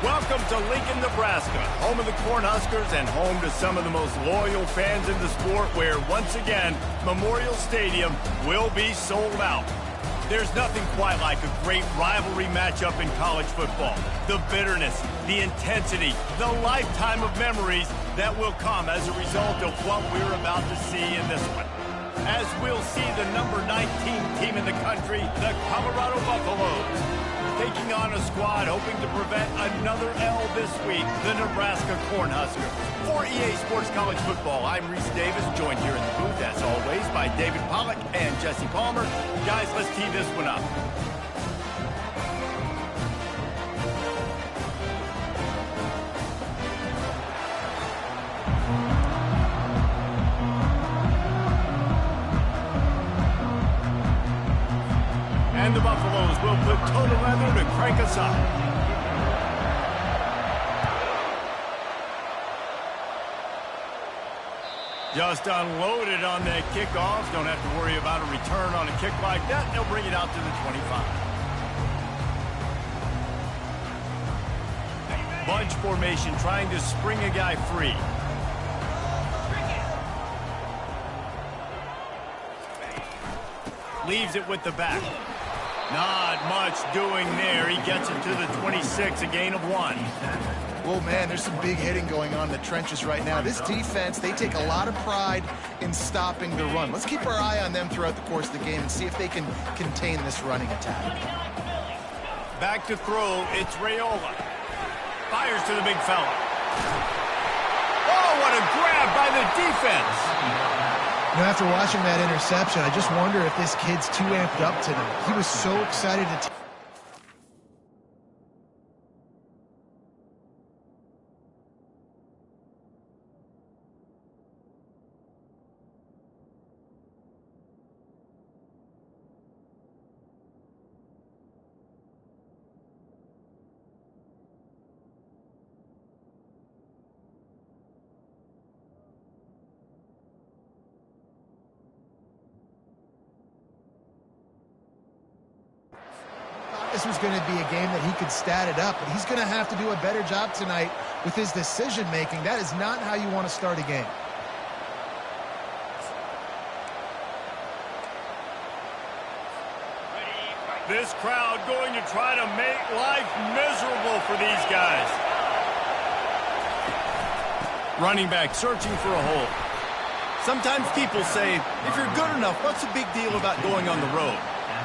Welcome to Lincoln, Nebraska, home of the Cornhuskers and home to some of the most loyal fans in the sport where, once again, Memorial Stadium will be sold out. There's nothing quite like a great rivalry matchup in college football. The bitterness, the intensity, the lifetime of memories that will come as a result of what we're about to see in this one. As we'll see the number 19 team in the country, the Colorado Buffaloes, taking on a squad hoping to prevent another L this week, the Nebraska Cornhuskers. For EA Sports College Football, I'm Reese Davis, joined here in the booth, as always, by David Pollack and Jesse Palmer. Guys, let's tee this one up. And the Buffaloes will put total leather to crank us up. Just unloaded on the kickoffs. Don't have to worry about a return on a kick like that. They'll bring it out to the 25. Bunch formation, trying to spring a guy free. Leaves it with the back. Not much doing there. He gets it to the 26, a gain of 1. Well, man, there's some big hitting going on in the trenches right now. This defense, they take a lot of pride in stopping the run. Let's keep our eye on them throughout the course of the game and see if they can contain this running attack. Back to throw, it's Raiola. Fires to the big fella. Oh, what a grab by the defense. You know, after watching that interception, I just wonder if this kid's too amped up tonight. He was so excited to This was going to be a game that he could stat it up, but he's going to have to do a better job tonight with his decision-making. That is not how you want to start a game. This crowd going to try to make life miserable for these guys. Running back searching for a hole. Sometimes people say, if you're good enough, what's the big deal about going on the road?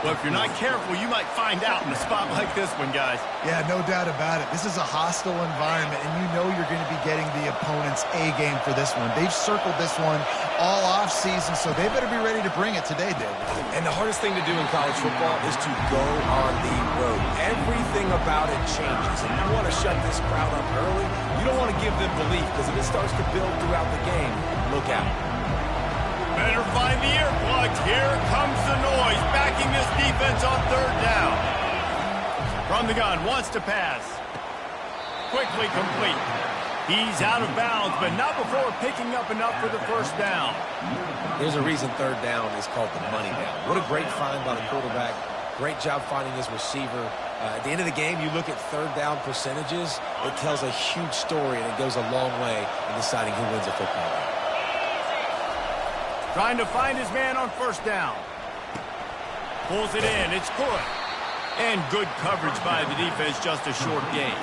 Well, if you're not careful, you might find out in a spot like this one, guys. Yeah, no doubt about it. This is a hostile environment, and you know you're going to be getting the opponent's A-game for this one. They've circled this one all off-season, so they better be ready to bring it today, David. And the hardest thing to do in college football is to go on the road. Everything about it changes, and you want to shut this crowd up early. You don't want to give them belief, because if it starts to build throughout the game, look out. Better find the earplugs. Here comes the noise, backing this defense on third down. From the gun, wants to pass. Quickly complete. He's out of bounds, but not before picking up enough for the first down. There's a reason third down is called the money down. What a great find by the quarterback. Great job finding his receiver. At the end of the game, you look at third down percentages. It tells a huge story, and it goes a long way in deciding who wins a football game. Trying to find his man on first down. Pulls it in. It's good. And good coverage by the defense, just a short gain.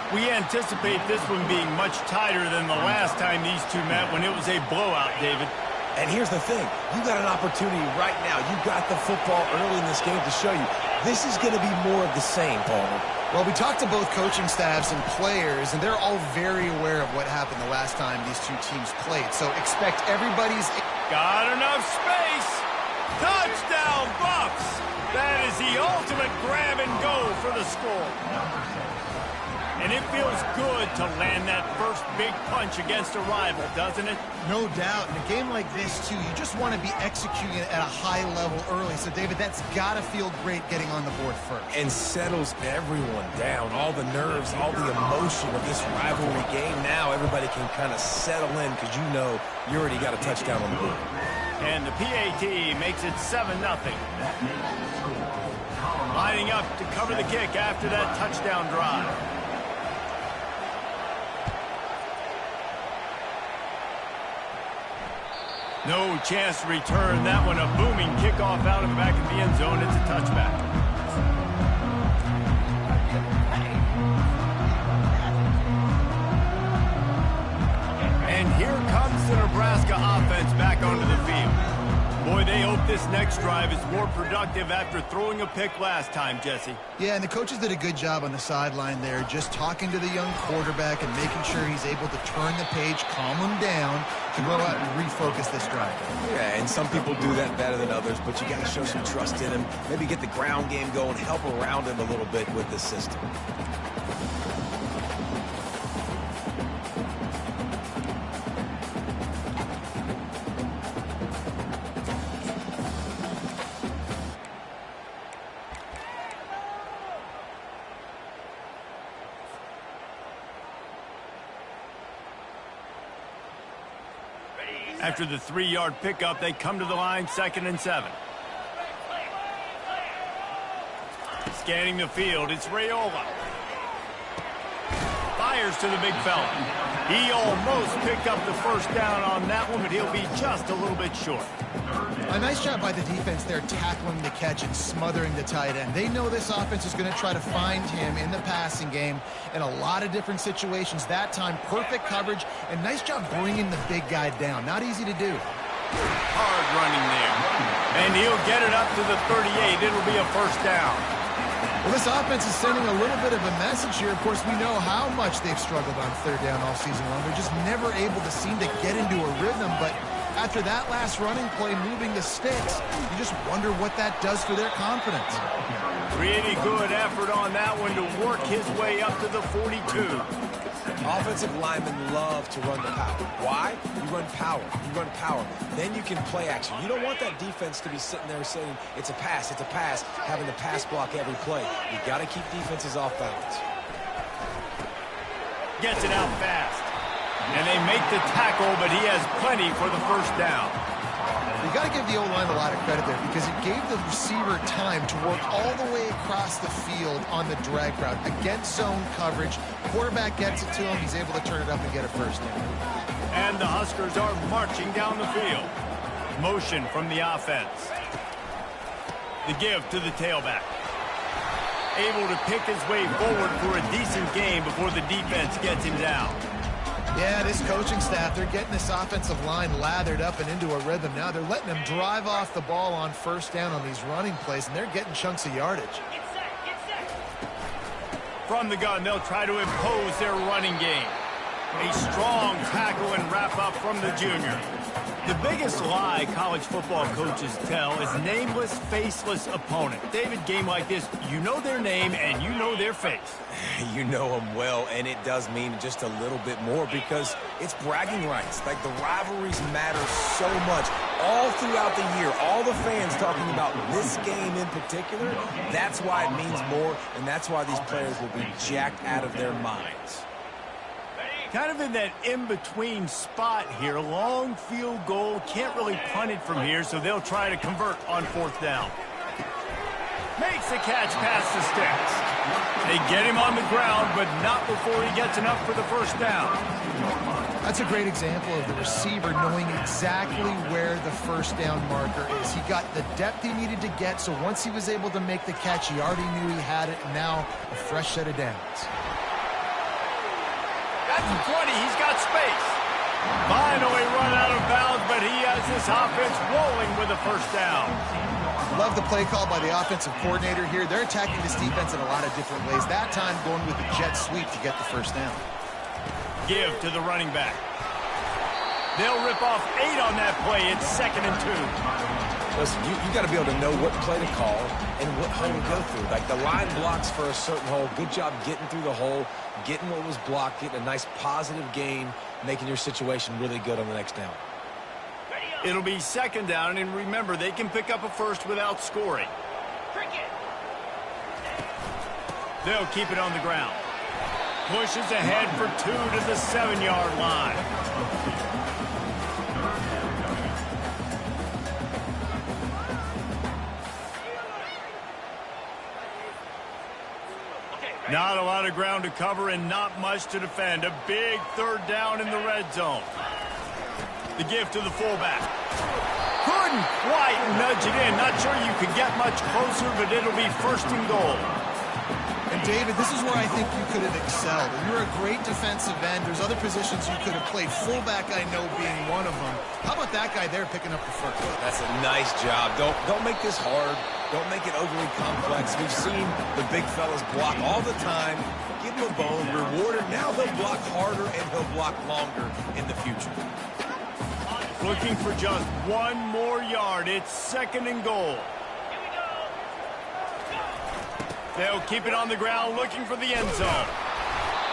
We anticipate this one being much tighter than the last time these two met when it was a blowout, David. And here's the thing. You got an opportunity right now. You got the football early in this game to show you. This is going to be more of the same, Palmer. Well, we talked to both coaching staffs and players, and they're all very aware of what happened the last time these two teams played. So expect everybody's... Got enough space. Touchdown, Buffs. That is the ultimate grab and go for the score. And it feels good to land that first big punch against a rival, doesn't it? No doubt. In a game like this, too, you just want to be executing it at a high level early. So, David, that's got to feel great getting on the board first. And settles everyone down. All the nerves, all the emotion of this rivalry game. Now everybody can kind of settle in because you know you already got a touchdown on the board. And the PAT makes it 7-0. Lining up to cover the kick after that touchdown drive. No chance to return that one. A booming kickoff out of the back of the end zone. It's a touchback. And here comes the Nebraska offense back onto the field. Boy, they hope this next drive is more productive after throwing a pick last time, Jesse. Yeah, and the coaches did a good job on the sideline there, just talking to the young quarterback and making sure he's able to turn the page, calm him down, to go out and refocus this drive. Yeah, and some people do that better than others, but you got to show some trust in him. Maybe get the ground game going, help around him a little bit with this system. After the 3-yard pickup, they come to the line, 2nd and 7. Scanning the field, it's Raiola. Fires to the big fella. He almost picked up the first down on that one, but he'll be just a little bit short. A nice job by the defense there, tackling the catch and smothering the tight end. They know this offense is going to try to find him in the passing game in a lot of different situations. That time, perfect coverage, and nice job bringing the big guy down. Not easy to do. Hard running there. And he'll get it up to the 38. It'll be a first down. Well, this offense is sending a little bit of a message here. Of course, we know how much they've struggled on third down all season long. They're just never able to seem to get into a rhythm, but after that last running play, moving the sticks, you just wonder what that does for their confidence. Really good effort on that one to work his way up to the 42. Offensive linemen love to run the power. Why? You run power. You run power. Then you can play action. You don't want that defense to be sitting there saying, it's a pass, having to pass block every play. You got to keep defenses off balance. Gets it out fast. And they make the tackle, but he has plenty for the first down. You got to give the O-line a lot of credit there because it gave the receiver time to work all the way across the field on the drag route against zone coverage. Quarterback gets it to him. He's able to turn it up and get a first down. And the Huskers are marching down the field. Motion from the offense. The give to the tailback. Able to pick his way forward for a decent game before the defense gets him down. Yeah, this coaching staff, they're getting this offensive line lathered up and into a rhythm now. They're letting them drive off the ball on first down on these running plays, and they're getting chunks of yardage. From the gun, they'll try to impose their running game. A strong tackle and wrap up from the junior. The biggest lie college football coaches tell is nameless, faceless opponent. David, game like this, you know their name and you know their face. You know them well, and it does mean just a little bit more because it's bragging rights. Like, the rivalries matter so much all throughout the year. All the fans talking about this game in particular, that's why it means more, and that's why these players will be jacked out of their minds. Kind of in that in-between spot here. Long field goal. Can't really punt it from here, so they'll try to convert on fourth down. Makes the catch past the sticks. They get him on the ground, but not before he gets enough for the first down. That's a great example of the receiver knowing exactly where the first down marker is. He got the depth he needed to get, so once he was able to make the catch, he already knew he had it, and now a fresh set of downs. At the 20, he's got space. Finally run out of bounds, but he has this offense rolling with a first down. Love the play call by the offensive coordinator here. They're attacking this defense in a lot of different ways. That time going with the jet sweep to get the first down. Give to the running back. They'll rip off 8 on that play. It's 2nd and 2. Listen, you got to be able to know what play to call and what hole to go through. Like, the line blocks for a certain hole. Good job getting through the hole, getting what was blocked, getting a nice positive gain, making your situation really good on the next down. It'll be 2nd down, and remember, they can pick up a first without scoring. They'll keep it on the ground. Pushes ahead for 2 to the 7-yard line. Not a lot of ground to cover and not much to defend. A big third down in the red zone. The give to the fullback. Couldn't quite nudge it in. Not sure you could get much closer, but it'll be 1st and goal. And David, this is where I think you could have excelled. You're a great defensive end. There's other positions you could have played. Fullback, I know, being one of them. How about that guy there picking up the first? That's a nice job. Don't make this hard. Don't make it overly complex. We've seen the big fellas block all the time. Give him a bone, reward him. Now he'll block harder and he'll block longer in the future. Looking for just 1 more yard. It's 2nd and goal. They'll keep it on the ground, looking for the end zone.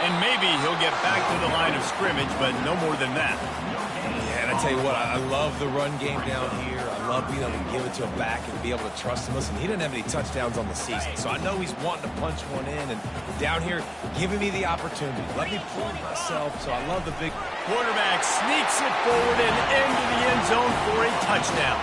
And maybe he'll get back to the line of scrimmage, but no more than that. Yeah, and I tell you what, I love the run game down here. I love being able to give it to him back and be able to trust him. Listen, he didn't have any touchdowns on the season, so I know he's wanting to punch one in. And down here, giving me the opportunity. Let me prove myself, so I love the big... Quarterback sneaks it forward and into the end zone for a touchdown.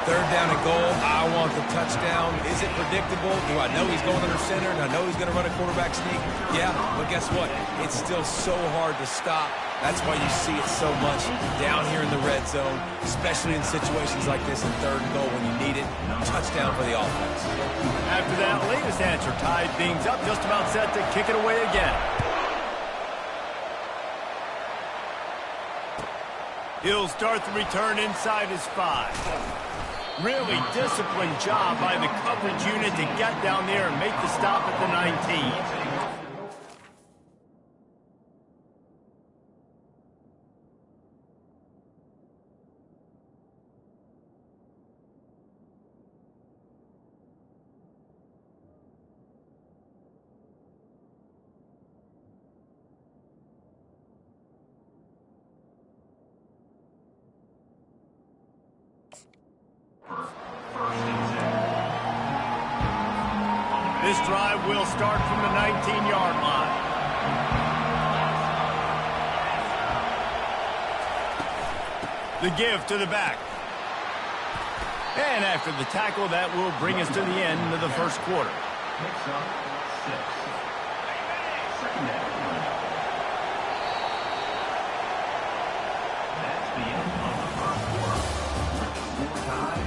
3rd down and goal. I want the touchdown. Is it predictable? Do I know he's going under center? And I know he's going to run a quarterback sneak? Yeah, but guess what? It's still so hard to stop. That's why you see it so much down here in the red zone, especially in situations like this in 3rd and goal when you need it. Touchdown for the offense. After that latest answer tied things up, just about set to kick it away again. He'll start the return inside his 5. Really disciplined job by the coverage unit to get down there and make the stop at the 19. This drive will start from the 19-yard line. The give to the back. And after the tackle, that will bring us to the end of the 1st quarter. Picks up 6. 2nd down. That's the end of the 1st quarter. Score tied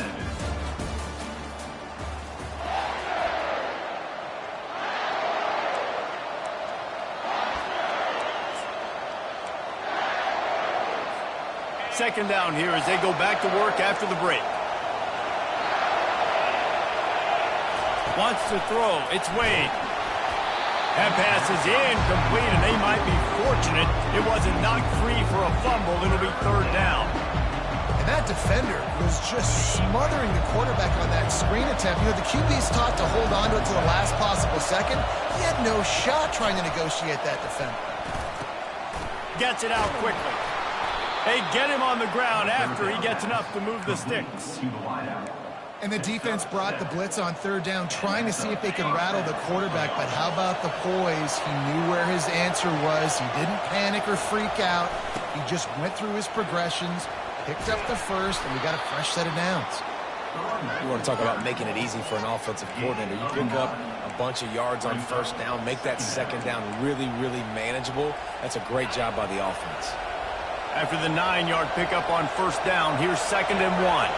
7-7. Second down here as they go back to work after the break. Wants to throw. It's Wade. That pass is incomplete, and they might be fortunate it wasn't knocked free for a fumble. It'll be 3rd down. And that defender was just smothering the quarterback on that screen attempt. You know, the QB's taught to hold on to it to the last possible second. He had no shot trying to negotiate that defender. Gets it out quickly. They get him on the ground after he gets enough to move the sticks. And the defense brought the blitz on 3rd down, trying to see if they could rattle the quarterback. But how about the poise? He knew where his answer was. He didn't panic or freak out. He just went through his progressions, picked up the first, and we got a fresh set of downs. You want to talk about making it easy for an offensive coordinator. You pick up a bunch of yards on 1st down, make that 2nd down really, really manageable. That's a great job by the offense. After the 9-yard pickup on 1st down, here's 2nd and 1.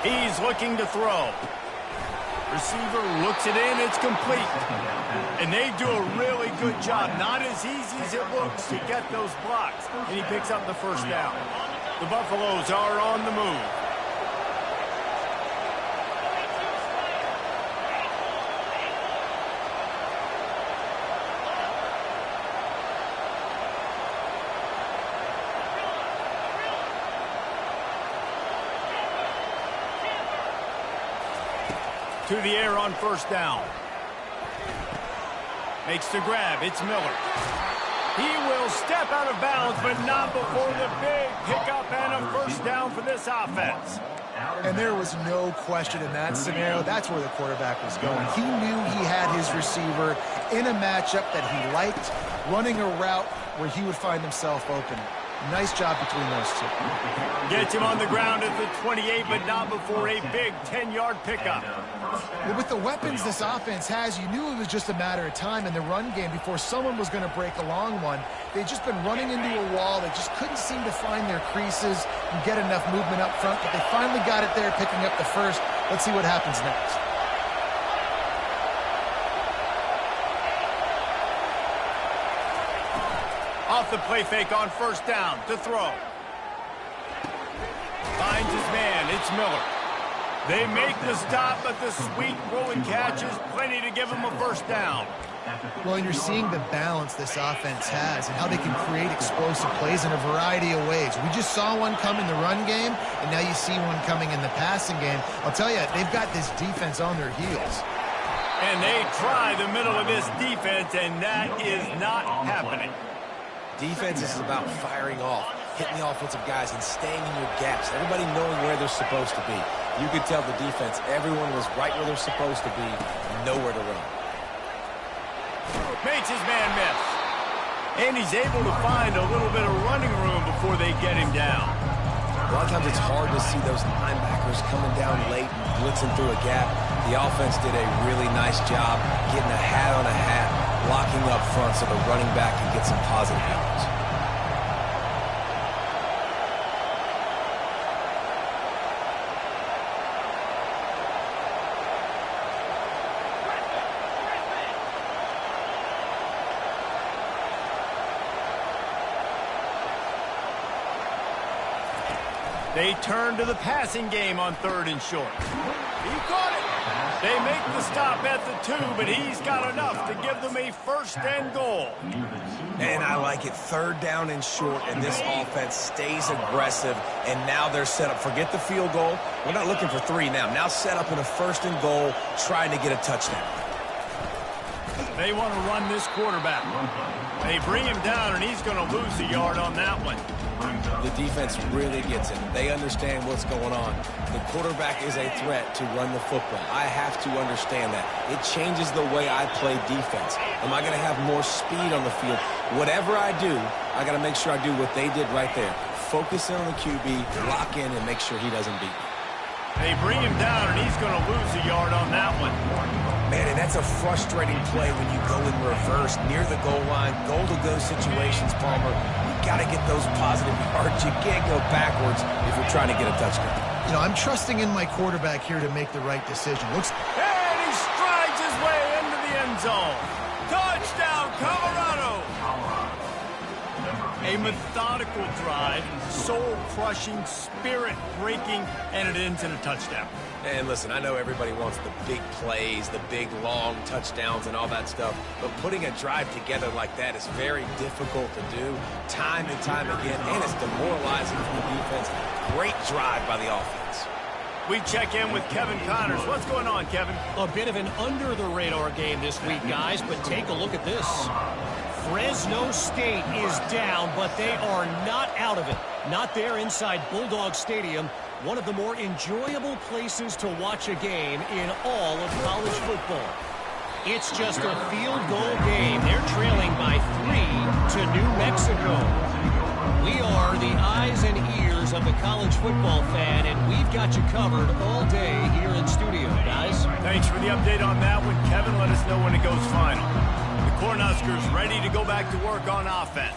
He's looking to throw. Receiver looks it in, it's complete. And they do a really good job. Not as easy as it looks to get those blocks. And he picks up the 1st down. The Buffaloes are on the move. To the air on 1st down. Makes the grab. It's Miller. He will step out of bounds, but not before the big pickup and a 1st down for this offense. And there was no question in that scenario. That's where the quarterback was going. He knew he had his receiver in a matchup that he liked, running a route where he would find himself open. Nice job between those two. Gets him on the ground at the 28, but not before a big 10-yard pickup. Well, with the weapons this offense has, you knew it was just a matter of time in the run game before someone was going to break a long one. They've just been running into a wall. They just couldn't seem to find their creases and get enough movement up front, but they finally got it there, picking up the first. Let's see what happens next. Off the play fake on first down to throw. Finds his man. It's Miller. They make the stop, but the sweet rolling catch is plenty to give him a first down. Well, and you're seeing the balance this offense has and how they can create explosive plays in a variety of ways. We just saw one come in the run game, and now you see one coming in the passing game. I'll tell you, they've got this defense on their heels. And they try the middle of this defense, and that is not happening. Defense is about firing off, hitting the offensive guys, and staying in your gaps. Everybody knowing where they're supposed to be. You could tell the defense, everyone was right where they're supposed to be, nowhere to run. Makes his man miss. And he's able to find a little bit of running room before they get him down. A lot of times it's hard to see those linebackers coming down late and blitzing through a gap. The offense did a really nice job getting a hat on a hat, blocking up front so the running back can get some positive yards. They turn to the passing game on third and short. He caught it. They make the stop at the 2, but he's got enough to give them a first and goal. And I like it. Third down and short, and this offense stays aggressive, and now they're set up. Forget the field goal. We're not looking for 3 now. Now set up in a first and goal, trying to get a touchdown. They want to run this quarterback. They bring him down, and he's going to lose a yard on that one. The defense really gets it. They understand what's going on. The quarterback is a threat to run the football. I have to understand that. It changes the way I play defense. Am I going to have more speed on the field? Whatever I do, I got to make sure I do what they did right there. Focus in on the QB, lock in, and make sure he doesn't beat me. They bring him down, and he's going to lose a yard on that one. Man, and that's a frustrating play when you go in reverse near the goal line, goal-to-go situations, Palmer. You got to get those positive yards. You can't go backwards if you're trying to get a touchdown. You know, I'm trusting in my quarterback here to make the right decision. And he strides his way into the end zone. Touchdown, Colorado! A methodical drive, soul-crushing, spirit-breaking, and it ends in a touchdown. And listen, I know everybody wants the big plays, the big, long touchdowns and all that stuff, but putting a drive together like that is very difficult to do time and time again, and it's demoralizing for the defense. Great drive by the offense. We check in with Kevin Connors. What's going on, Kevin? A bit of an under-the-radar game this week, guys, but take a look at this. Fresno State is down, but they are not out of it. Not there inside Bulldog Stadium, one of the more enjoyable places to watch a game in all of college football. It's just a field goal game. They're trailing by 3 to New Mexico. We are the eyes and ears of the college football fan, and we've got you covered all day here in studio, guys. Thanks for the update on that one, Kevin. Let us know when it goes final. The Cornhuskers ready to go back to work on offense.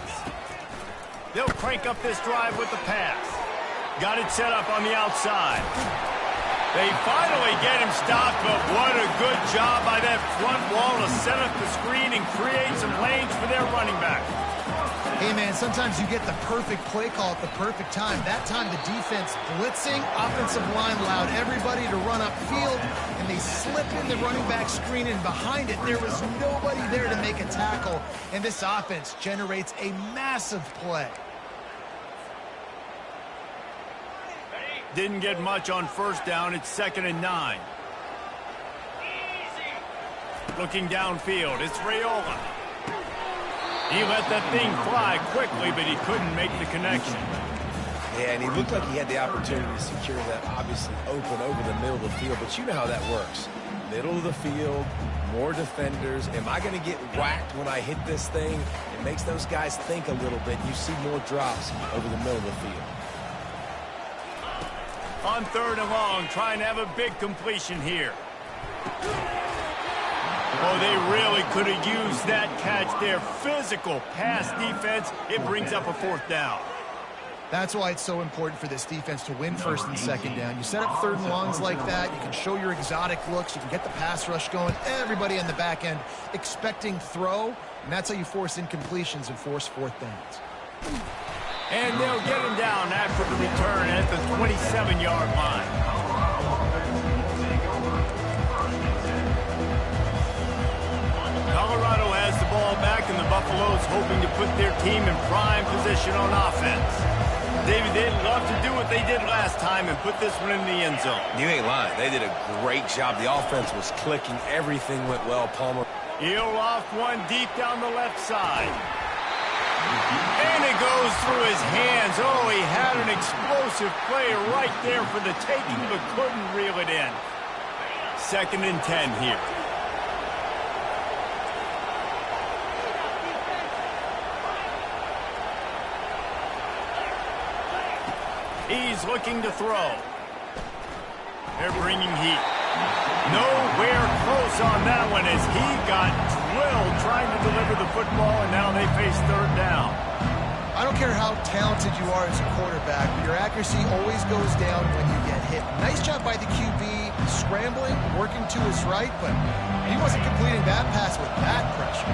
They'll crank up this drive with the pass. Got it set up on the outside. They finally get him stopped, but what a good job by that front wall to set up the screen and create some lanes for their running back. Hey, man, sometimes you get the perfect play call at the perfect time. That time the defense blitzing, offensive line allowed everybody to run upfield, and they slip in the running back screen, and behind it there was nobody there to make a tackle, and this offense generates a massive play. Didn't get much on first down. It's 2nd and 9. Looking downfield, it's Raiola. He let that thing fly quickly, but he couldn't make the connection. Yeah, and he looked like he had the opportunity to secure that, obviously open over the middle of the field, but you know how that works. Middle of the field, more defenders. Am I going to get whacked when I hit this thing? It makes those guys think a little bit. You see more drops over the middle of the field. On 3rd and long, trying to have a big completion here. Oh, they really could have used that catch there. Physical pass defense. It brings up a 4th down. That's why it's so important for this defense to win 1st and 2nd down. You set up 3rd and longs like that. You can show your exotic looks. You can get the pass rush going. Everybody on the back end expecting throw. And that's how you force incompletions and force 4th downs. And they'll get him down after the return at the 27-yard line. Colorado has the ball back, and the Buffaloes hoping to put their team in prime position on offense. David, they'd love to do what they did last time and put this one in the end zone. You ain't lying. They did a great job. The offense was clicking. Everything went well, Palmer. He'll off one deep down the left side. And it goes through his hands. Oh, he had an explosive play right there for the taking, but couldn't reel it in. 2nd and 10 here. He's looking to throw. They're bringing heat. Nowhere close on that one as he got drilled trying to deliver the football, and now they face 3rd down. I don't care how talented you are as a quarterback, but your accuracy always goes down when you get hit. Nice job by the QB, scrambling, working to his right, but he wasn't completing that pass with that pressure.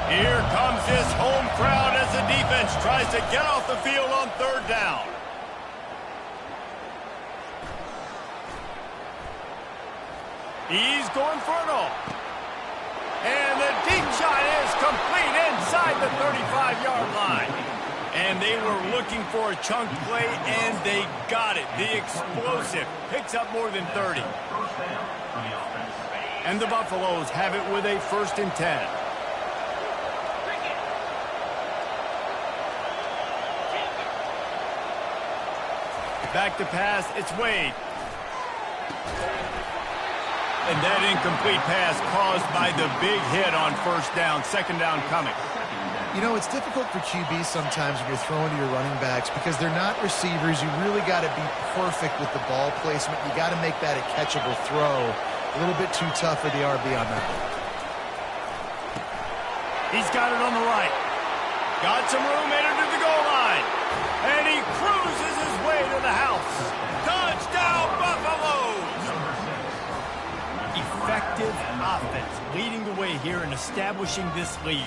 Here comes this home crowd as the defense tries to get off the field on 3rd down. He's going for it all. And the deep shot is complete inside the 35-yard line. And they were looking for a chunk play, and they got it. The explosive picks up more than 30. And the Buffaloes have it with a 1st and 10. Back to pass, it's Wade. And that incomplete pass caused by the big hit on 1st down, 2nd down coming. You know, it's difficult for QBs sometimes when you're throwing to your running backs because they're not receivers. You really got to be perfect with the ball placement. You got to make that a catchable throw. A little bit too tough for the RB on that one. He's got it on the right. Got some room, headed to the goal line. And he cruises his way to the house. Touchdown, Buffaloes! Effective offense leading the way here and establishing this lead.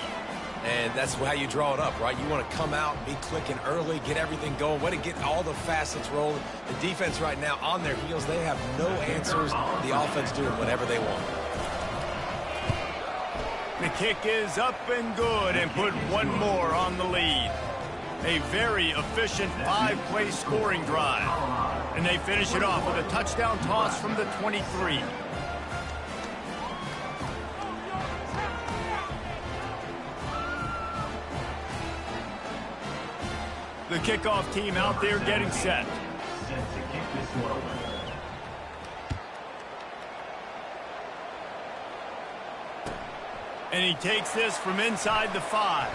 And that's how you draw it up, right? You want to come out, be clicking early, get everything going, way to get all the facets rolling. The defense right now on their heels, they have no answers. The offense doing whatever they want. The kick is up and good and put one more on the lead. A very efficient 5-play scoring drive. And they finish it off with a touchdown toss from the 23. The kickoff team out there getting set. And he takes this from inside the 5.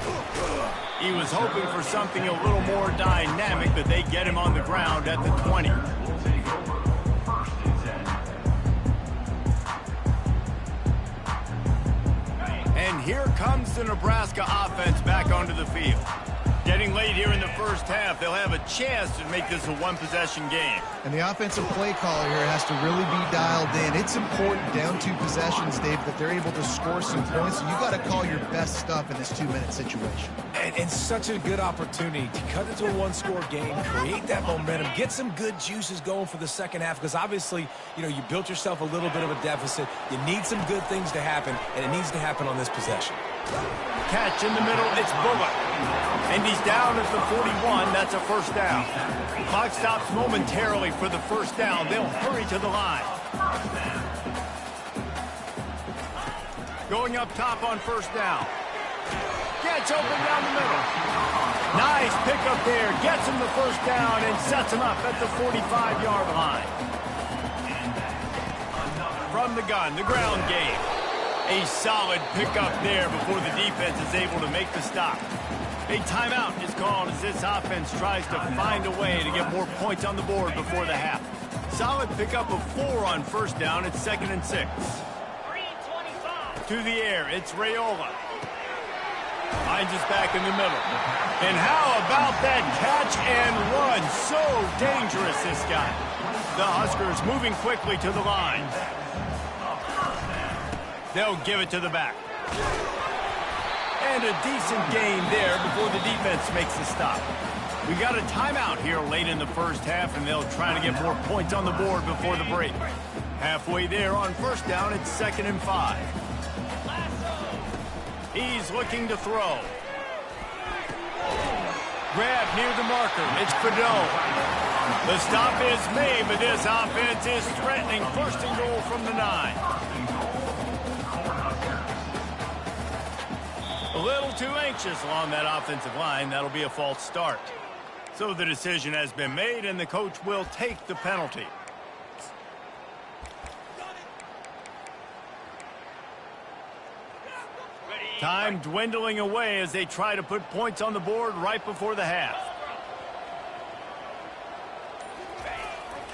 He was hoping for something a little more dynamic, but they get him on the ground at the 20. And here comes the Nebraska offense back onto the field. Getting late here in the first half, they'll have a chance to make this a one-possession game. And the offensive play caller here has to really be dialed in. It's important down 2 possessions, Dave, that they're able to score some points. And you got to call your best stuff in this 2-minute situation. And such a good opportunity to cut into a 1-score game, create that momentum, get some good juices going for the second half. Because obviously, you know, you built yourself a little bit of a deficit. You need some good things to happen, and it needs to happen on this possession. Catch in the middle, it's Bullock. And he's down at the 41, that's a first down. Clock stops momentarily for the first down. They'll hurry to the line. Going up top on first down. Gets open down the middle. Nice pickup there. Gets him the first down and sets him up at the 45-yard line. From from the gun, the ground game. A solid pickup there before the defense is able to make the stop. A timeout is called as this offense tries to find a way to get more points on the board before the half. Solid pickup of 4 on first down. It's 2nd and 6. To the air, it's Raiola. Finds us back in the middle. And how about that catch and run? So dangerous, this guy. The Huskers moving quickly to the line. They'll give it to the back. And a decent gain there before the defense makes the stop. We got a timeout here late in the first half, and they'll try to get more points on the board before the break. Halfway there on first down, it's 2nd and 5. He's looking to throw. Grab near the marker. It's Fedone. The stop is made, but this offense is threatening 1st and goal from the 9. A little too anxious along that offensive line. That'll be a false start. So the decision has been made, and the coach will take the penalty. Time dwindling away as they try to put points on the board right before the half.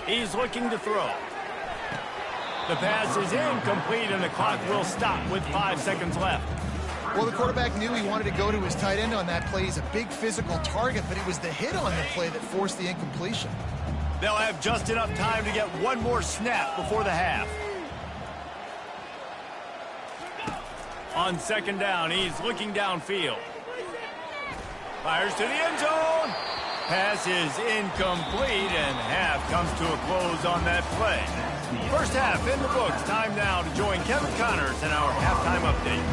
He's looking to throw. The pass is incomplete, and the clock will stop with 5 seconds left. Well, the quarterback knew he wanted to go to his tight end on that play. He's a big physical target, but it was the hit on the play that forced the incompletion. They'll have just enough time to get one more snap before the half. On 2nd down, he's looking downfield. Fires to the end zone. Pass is incomplete, and half comes to a close on that play. First half in the books. Time now to join Kevin Connors in our halftime update.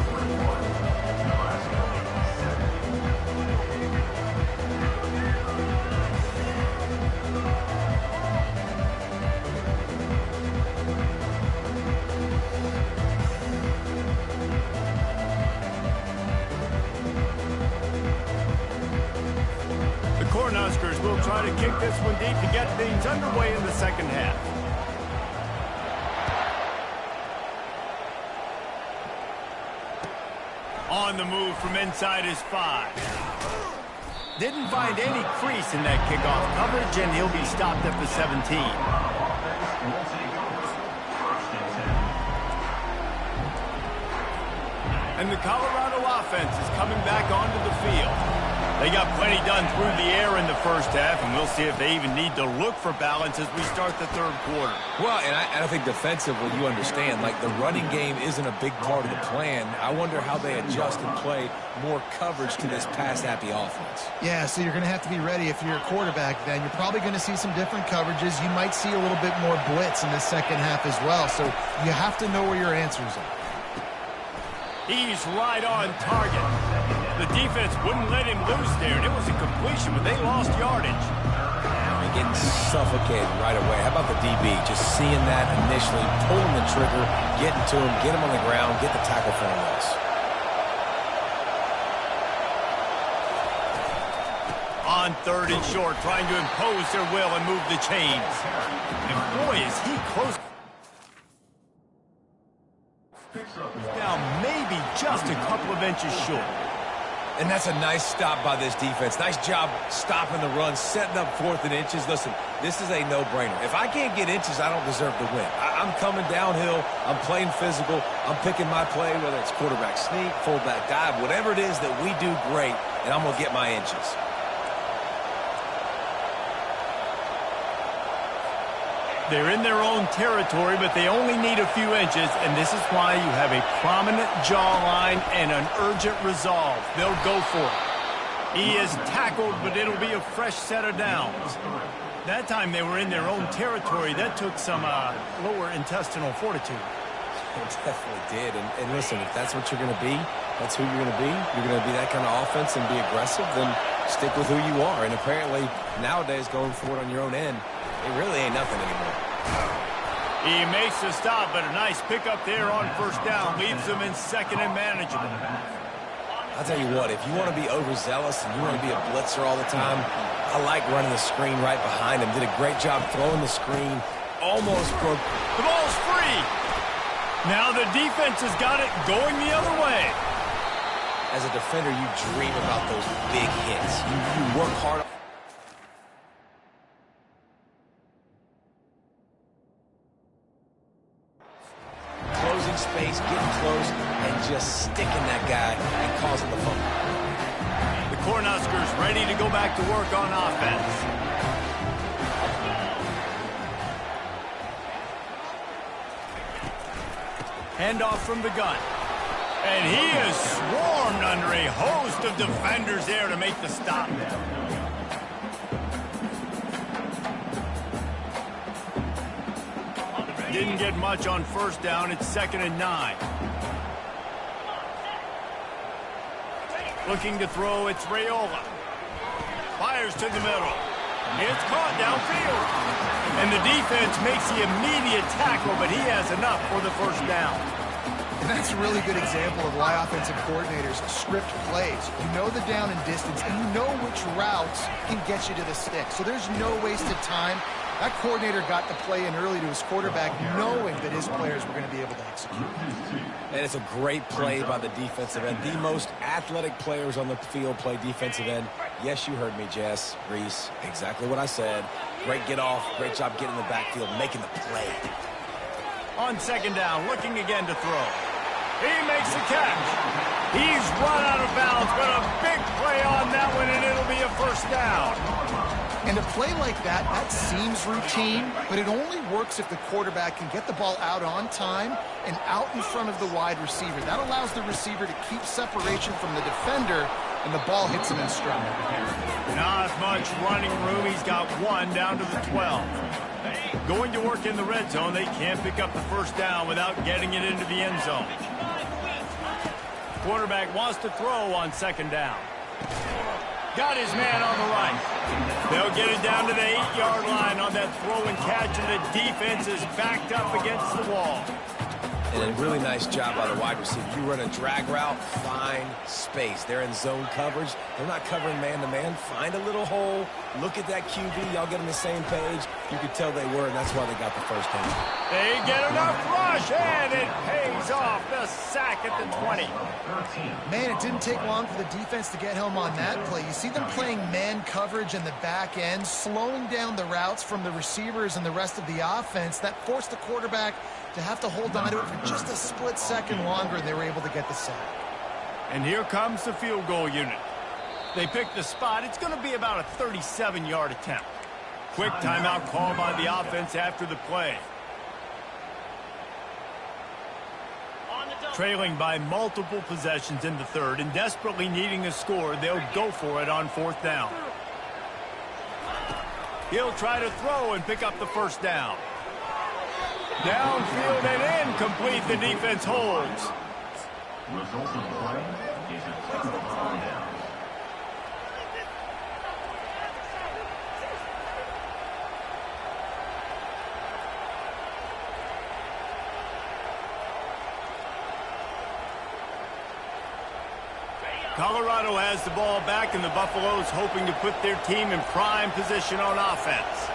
Cornhuskers will try to kick this one deep to get things underway in the second half. On the move from inside his 5. Didn't find any crease in that kickoff coverage, and he'll be stopped at the 17. And the Colorado offense is coming back onto the field. They got plenty done through the air in the first half, and we'll see if they even need to look for balance as we start the third quarter. Well, and I think defensively, you understand, like the running game isn't a big part of the plan. I wonder how they adjust and play more coverage to this pass-happy offense. Yeah, so you're going to have to be ready if you're a quarterback then. You're probably going to see some different coverages. You might see a little bit more blitz in the second half as well, so you have to know where your answers are. He's right on target. The defense wouldn't let him loose there, and it was a completion, but they lost yardage. They're getting suffocated right away. How about the DB? Just seeing that initially, pulling the trigger, getting to him, get him on the ground, get the tackle for a loss. On 3rd and short, trying to impose their will and move the chains. And boy, is he close. Now maybe just a couple of inches short. And that's a nice stop by this defense. Nice job stopping the run, setting up 4th and inches. Listen, this is a no-brainer. If I can't get inches, I don't deserve to win. I'm coming downhill. I'm playing physical. I'm picking my play, whether it's quarterback sneak, fullback dive, whatever it is that we do great, and I'm going to get my inches. They're in their own territory, but they only need a few inches, and this is why you have a prominent jawline and an urgent resolve. They'll go for it. He is tackled, but it'll be a fresh set of downs. That time they were in their own territory. That took some lower intestinal fortitude. It definitely did. And listen, if that's what you're going to be, that's who you're going to be. You're going to be that kind of offense and be aggressive, then stick with who you are. And apparently, nowadays, going for it on your own end, it really ain't nothing anymore. He makes the stop, but a nice pickup there on first down. Leaves them in 2nd and manageable. I'll tell you what, if you want to be overzealous and you want to be a blitzer all the time, I like running the screen right behind him. Did a great job throwing the screen. Almost broke. The ball's free. Now the defense has got it going the other way. As a defender, you dream about those big hits. You work hard. Closing space, getting close, and just sticking that guy and causing the fumble. The Cornhuskers ready to go back to work on offense. Handoff from the gun. And he is swarmed under a host of defenders there to make the stop. Didn't get much on first down. It's 2nd and 9. Looking to throw, it's Raiola. Fires to the middle. It's caught downfield. And the defense makes the immediate tackle, but he has enough for the first down. And that's a really good example of why offensive coordinators script plays. You know the down and distance, and you know which routes can get you to the stick. So there's no wasted time. That coordinator got the play in early to his quarterback, knowing that his players were going to be able to execute. And it's a great play by the defensive end. The most athletic players on the field play defensive end. Yes, you heard me, Jess, Reese. Exactly what I said. Great get off. Great job getting in the backfield, making the play. On 2nd down, looking again to throw. He makes the catch. He's run out of bounds, but a big play on that one, and it'll be a first down. And a play like that, that seems routine, but it only works if the quarterback can get the ball out on time and out in front of the wide receiver. That allows the receiver to keep separation from the defender, and the ball hits him in stride. Not much running room. He's got one down to the 12. Going to work in the red zone. They can't pick up the first down without getting it into the end zone. Quarterback wants to throw on 2nd down. Got his man on the right. They'll get it down to the 8-yard line on that throw and catch, and the defense is backed up against the wall. And a really nice job by the wide receiver. You run a drag route, find space. They're in zone coverage. They're not covering man-to-man. Find a little hole. Look at that QB. Y'all get on the same page. You could tell they were, and that's why they got the first down. They get enough rush, and it pays off. The sack at the 20. Man, it didn't take long for the defense to get home on that play. You see them playing man coverage in the back end, slowing down the routes from the receivers and the rest of the offense. That forced the quarterback to have to hold on to it for just a split second longer, and they were able to get the sack. And here comes the field goal unit. They pick the spot. It's going to be about a 37-yard attempt. Quick timeout call by the offense after the play. Trailing by multiple possessions in the 3rd and desperately needing a score, they'll go for it on 4th down. He'll try to throw and pick up the first down. Downfield and incomplete. The defense holds. Result of the play is a technical foul down. Colorado has the ball back, and the Buffaloes hoping to put their team in prime position on offense.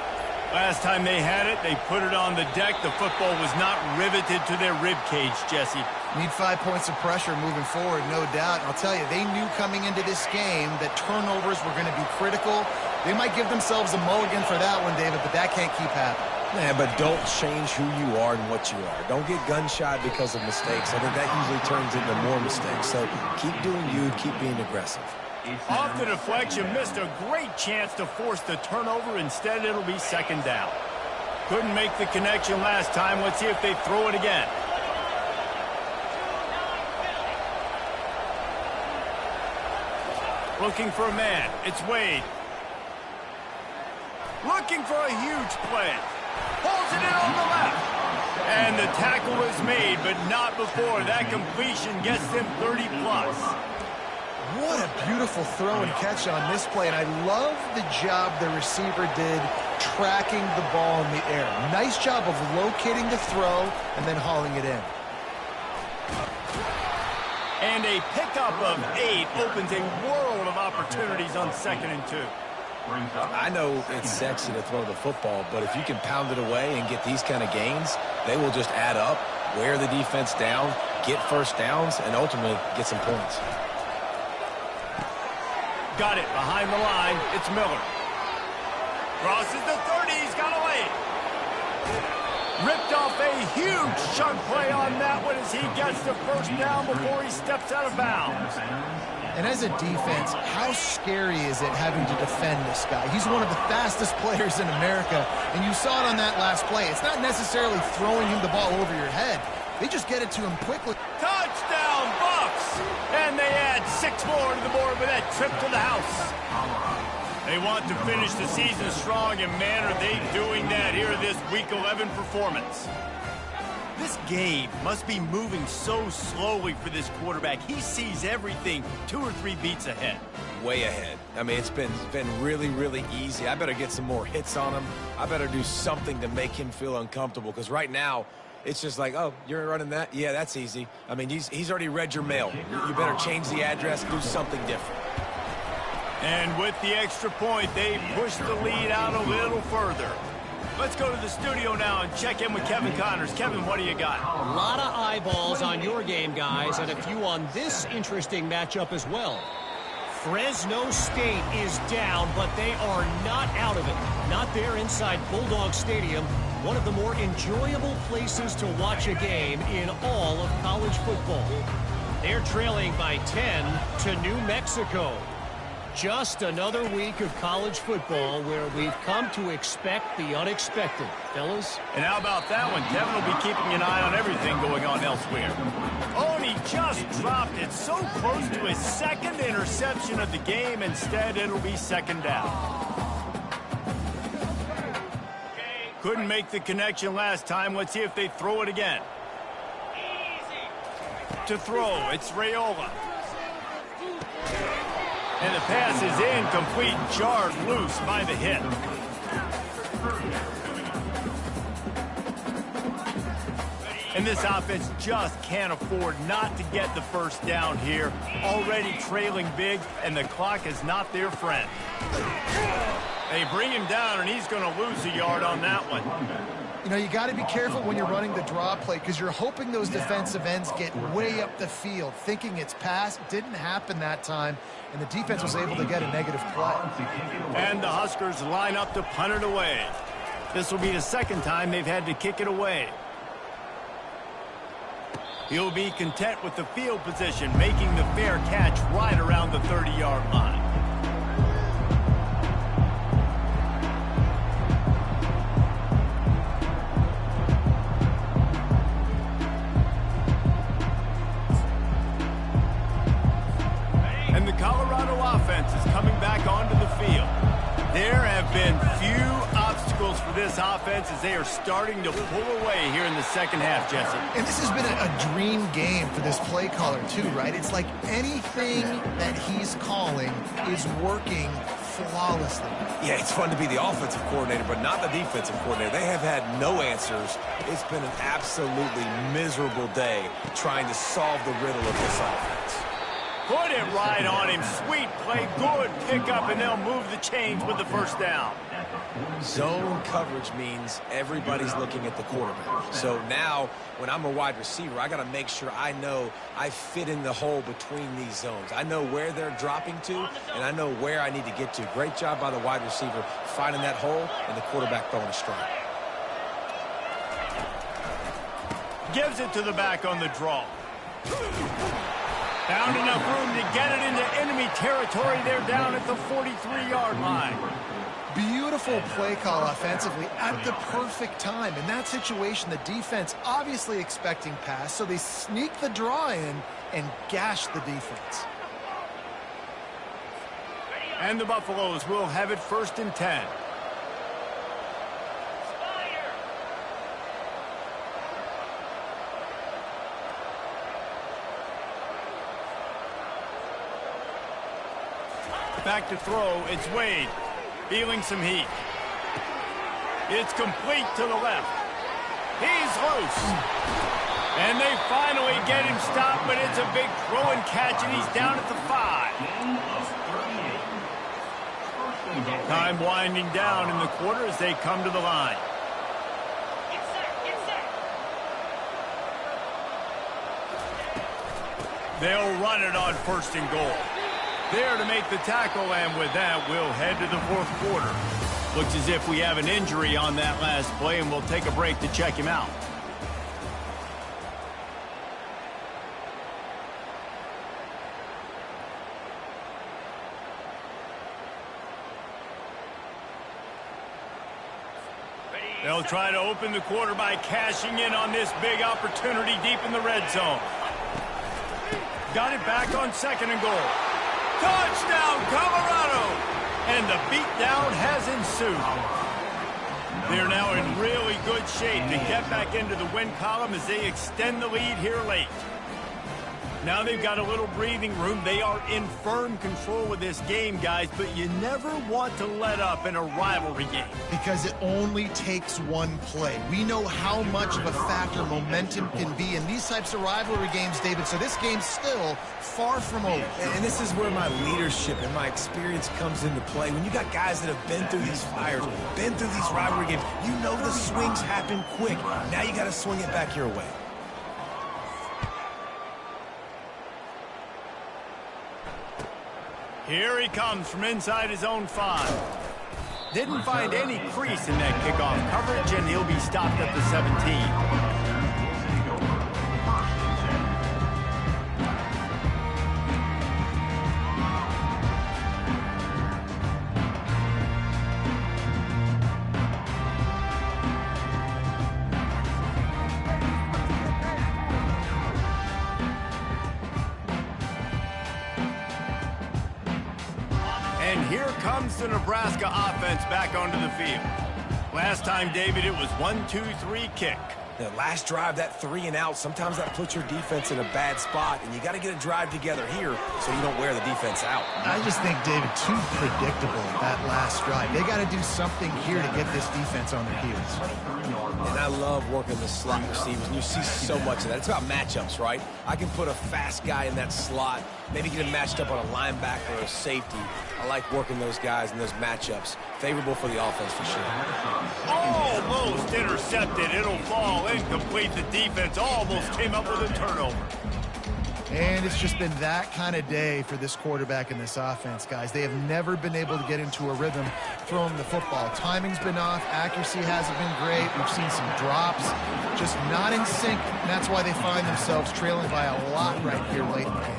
Last time they had it, they put it on the deck. The football was not riveted to their rib cage, Jesse. Need 5 points of pressure moving forward, no doubt. And I'll tell you, they knew coming into this game that turnovers were going to be critical. They might give themselves a mulligan for that one, David, but that can't keep happening. Yeah, but don't change who you are and what you are. Don't get gun-shy because of mistakes. I think that usually turns into more mistakes. So keep doing you, keep being aggressive. Off the deflection, missed a great chance to force the turnover. Instead, it'll be 2nd down. Couldn't make the connection last time. Let's see if they throw it again. Looking for a man. It's Wade. Looking for a huge play. Pulls it in on the left. And the tackle is made, but not before. That completion gets them 30-plus. What a beautiful throw and catch on this play, and I love the job the receiver did tracking the ball in the air. Nice job of locating the throw and then hauling it in. And a pickup of 8 opens a world of opportunities on 2nd and 2. I know it's sexy to throw the football, but if you can pound it away and get these kind of gains, they will just add up. wear the defense down, get first downs, and ultimately get some points. Got it behind the line. It's Miller. Crosses the 30. He's got away. Ripped off a huge chunk play on that one as he gets the first down before he steps out of bounds. And as a defense, how scary is it having to defend this guy? He's one of the fastest players in America, and you saw it on that last play. It's not necessarily throwing him the ball over your head. They just get it to him quickly. Touchdown, Bucks! And they add 6 more to the board with that trip to the house. They want to finish the season strong, and man, are they doing that here this Week 11 performance. This game must be moving so slowly for this quarterback. He sees everything 2 or 3 beats ahead. Way ahead. I mean, it's been really, really easy. I better get some more hits on him. I better do something to make him feel uncomfortable, because right now, it's just like, oh, you're running that? Yeah, that's easy. I mean, he's already read your mail. You better change the address, do something different. And with the extra point, they push the lead out a little further. Let's go to the studio now and check in with Kevin Connors. Kevin, what do you got? A lot of eyeballs on your game, guys, and a few on this interesting matchup as well. Fresno State is down, but they are not out of it. Not there inside Bulldog Stadium, one of the more enjoyable places to watch a game in all of college football. They're trailing by 10 to New Mexico. Just another week of college football where we've come to expect the unexpected. Fellas? And how about that one? Kevin will be keeping an eye on everything going on elsewhere. Oh, and he just dropped it so close to his second interception of the game. Instead, it'll be second down. Couldn't make the connection last time. Let's see if they throw it again. To throw, it's Raiola. And the pass is incomplete, jarred loose by the hit. And this offense just can't afford not to get the first down here. Already trailing big, and the clock is not their friend. They bring him down, and he's going to lose a yard on that one. You know, you got to be careful when you're running the draw play because you're hoping those defensive ends get way up the field, thinking it's pass. Didn't happen that time, and the defense was able to get a negative play. And the Huskers line up to punt it away. This will be the second time they've had to kick it away. He'll be content with the field position, making the fair catch right around the 30-yard line. And the Colorado offense is coming back onto the field. There have been few obstacles for this offense as they are starting to pull away here in the second half, Jesse. And this has been a dream game for this play caller too, right? It's like anything that he's calling is working flawlessly. Yeah, it's fun to be the offensive coordinator, but not the defensive coordinator. They have had no answers. It's been an absolutely miserable day trying to solve the riddle of this offense. Put it right on him. Sweet play, good pickup, and they'll move the chains with the first down. Zone coverage means everybody's looking at the quarterback. So now, when I'm a wide receiver, I got to make sure I know I fit in the hole between these zones. I know where they're dropping to, and I know where I need to get to. Great job by the wide receiver finding that hole, and the quarterback throwing a strike. Gives it to the back on the draw. Found enough room to get it into enemy territory. They're down at the 43-yard line. Beautiful play call offensively at the perfect time. In that situation, the defense obviously expecting pass, so they sneak the draw in and gash the defense. And the Buffaloes will have it 1st and 10. Back to throw, it's Wade. Feeling some heat. It's complete to the left. He's loose. And they finally get him stopped, but it's a big throw and catch, and he's down at the 5. Time winding down in the quarter as they come to the line. They'll run it on 1st and goal. There to make the tackle, and with that, we'll head to the 4th quarter. Looks as if we have an injury on that last play, and we'll take a break to check him out. They'll try to open the quarter by cashing in on this big opportunity deep in the red zone. Got it back on 2nd and goal. Touchdown, Colorado! And the beatdown has ensued. They're now in really good shape to get back into the win column as they extend the lead here late. Now they've got a little breathing room. They are in firm control of this game, guys, but you never want to let up in a rivalry game. Because it only takes one play. We know how much of a factor momentum can be in these types of rivalry games, David, so this game's still far from over. And this is where my leadership and my experience comes into play. When you got guys that have been through these fires, been through these rivalry games, you know the swings happen quick. Now you got to swing it back your way. Here he comes from inside his own 5. Didn't find any crease in that kickoff coverage, and he'll be stopped at the 17. And here comes the Nebraska offense back onto the field. Last time, David, it was 1-2-3 kick. The last drive, that 3 and out, sometimes that puts your defense in a bad spot, and you got to get a drive together here so you don't wear the defense out. I just think, David, too predictable that last drive. They got to do something here to get this defense on their heels. And I love working the slot receivers, and you see so much of that. It's about matchups, right? I can put a fast guy in that slot, maybe get him matched up on a linebacker or a safety. I like working those guys in those matchups. Favorable for the offense for sure. Almost intercepted. It'll fall incomplete. The defense almost came up with a turnover. And it's just been that kind of day for this quarterback and this offense, guys. They have never been able to get into a rhythm throwing the football. Timing's been off. Accuracy hasn't been great. We've seen some drops. Just not in sync. And that's why they find themselves trailing by a lot right here late in the game.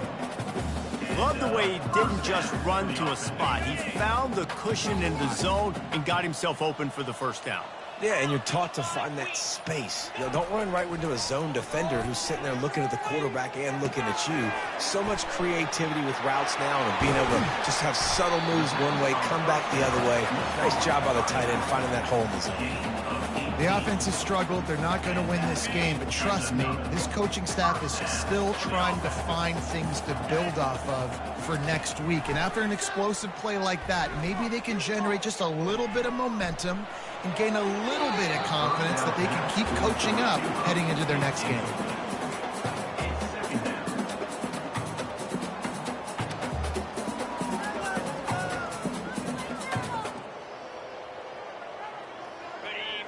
Love the way he didn't just run to a spot. He found the cushion in the zone and got himself open for the first down. Yeah, and you're taught to find that space. You know, don't run right into a zone defender who's sitting there looking at the quarterback and looking at you. So much creativity with routes now and being able to just have subtle moves one way, come back the other way. Nice job by the tight end finding that hole in the zone. The offense has struggled. They're not going to win this game, but trust me, this coaching staff is still trying to find things to build off of for next week. And after an explosive play like that, maybe they can generate just a little bit of momentum and gain a little bit of confidence that they can keep coaching up heading into their next game.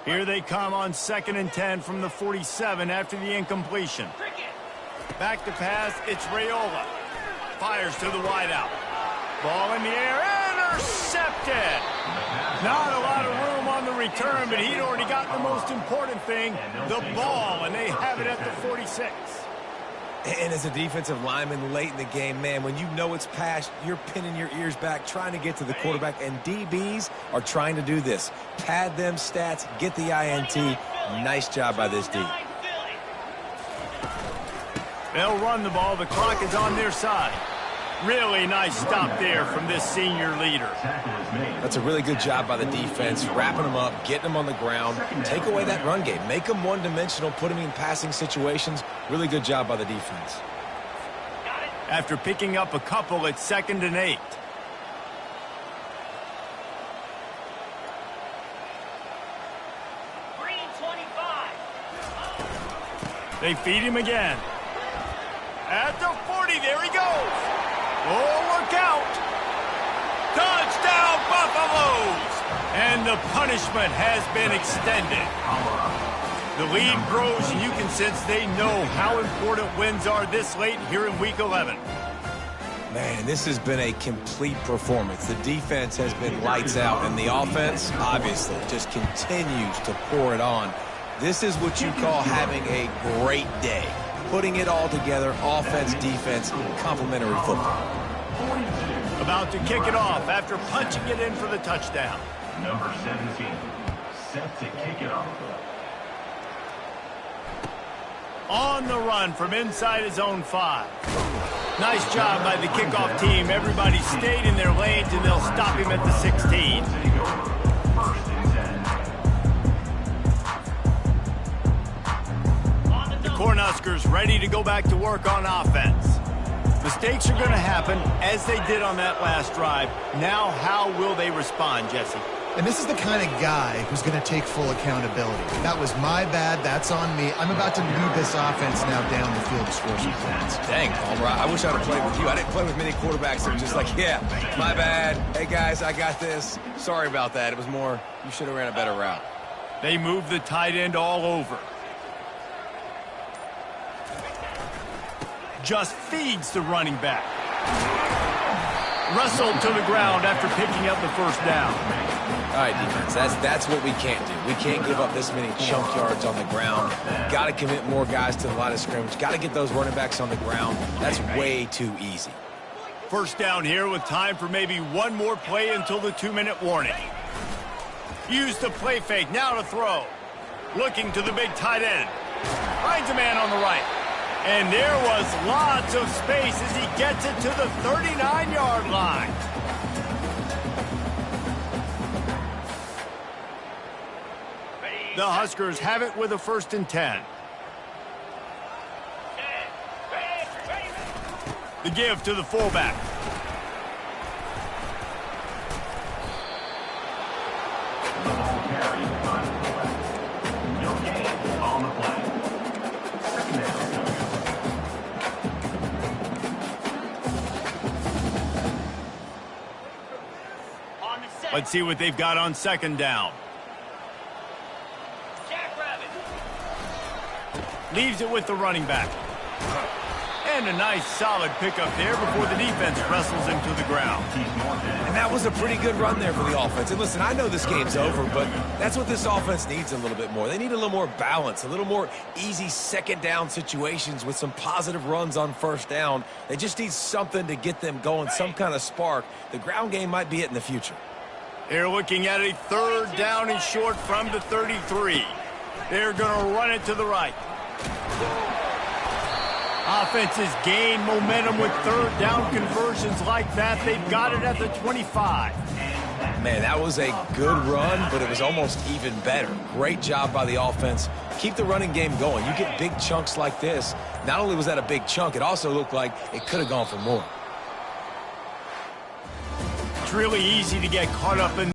Here they come on 2nd and 10 from the 47 after the incompletion. Back to pass, it's Raiola. Fires to the wideout. Ball in the air, intercepted! Not a lot of room on the return, but he'd already got the most important thing, the ball, and they have it at the 46. And as a defensive lineman late in the game, man, when you know it's past, you're pinning your ears back, trying to get to the quarterback, and DBs are trying to do this. Pad them stats, get the INT. Nice job by this D. They'll run the ball. The clock is on their side. Really nice stop there from this senior leader. That's a really good job by the defense, wrapping them up, getting them on the ground. Take away that run game. Make them one-dimensional, put them in passing situations. Really good job by the defense. After picking up a couple at 2nd and 8. They feed him again. At the 40, there he goes. Oh, look out! Touchdown, Buffaloes! And the punishment has been extended. The lead grows, and you can sense they know how important wins are this late here in Week 11. Man, this has been a complete performance. The defense has been lights out, and the offense, obviously, just continues to pour it on. This is what you call having a great day. Putting it all together, offense, defense, complementary football. About to kick it off after punching it in for the touchdown. Number 17, set to kick it off. On the run from inside his own 5. Nice job by the kickoff team. Everybody stayed in their lanes, and they'll stop him at the 16. First and 10. The Cornhuskers ready to go back to work on offense. Mistakes are going to happen, as they did on that last drive. Now, how will they respond, Jesse? And this is the kind of guy who's going to take full accountability. That was my bad. That's on me. I'm about to lead this offense now down the field to score some points. Dang, Palmer, I wish I would have played with you. I didn't play with many quarterbacks that were just like, yeah, my bad. Hey, guys, I got this. Sorry about that. It was more, you should have ran a better route. They move the tight end all over. Just feeds the running back. Wrestled to the ground after picking up the first down. All right, defense, that's what we can't do. We can't give up this many chunk yards on the ground. Got to commit more guys to the line of scrimmage. Got to get those running backs on the ground. That's way too easy. First down here with time for maybe one more play until the 2-minute warning. Use the play fake, now to throw. Looking to the big tight end. Finds a man on the right. And there was lots of space as he gets it to the 39-yard line. The Huskers have it with a 1st and 10. The give to the fullback. The ball carries on the play. No gain on the play. Second down. Let's see what they've got on 2nd down. Leaves it with the running back. And a nice solid pickup there before the defense wrestles him to the ground. And that was a pretty good run there for the offense. And listen, I know this game's over, but that's what this offense needs a little bit more. They need a little more balance, a little more easy 2nd down situations with some positive runs on 1st down. They just need something to get them going, some kind of spark. The ground game might be it in the future. They're looking at a 3rd down and short from the 33. They're going to run it to the right. Offenses gain momentum with 3rd down conversions like that. They've got it at the 25. Man, that was a good run, but it was almost even better. Great job by the offense. Keep the running game going. You get big chunks like this. Not only was that a big chunk, it also looked like it could have gone for more. It's really easy to get caught up in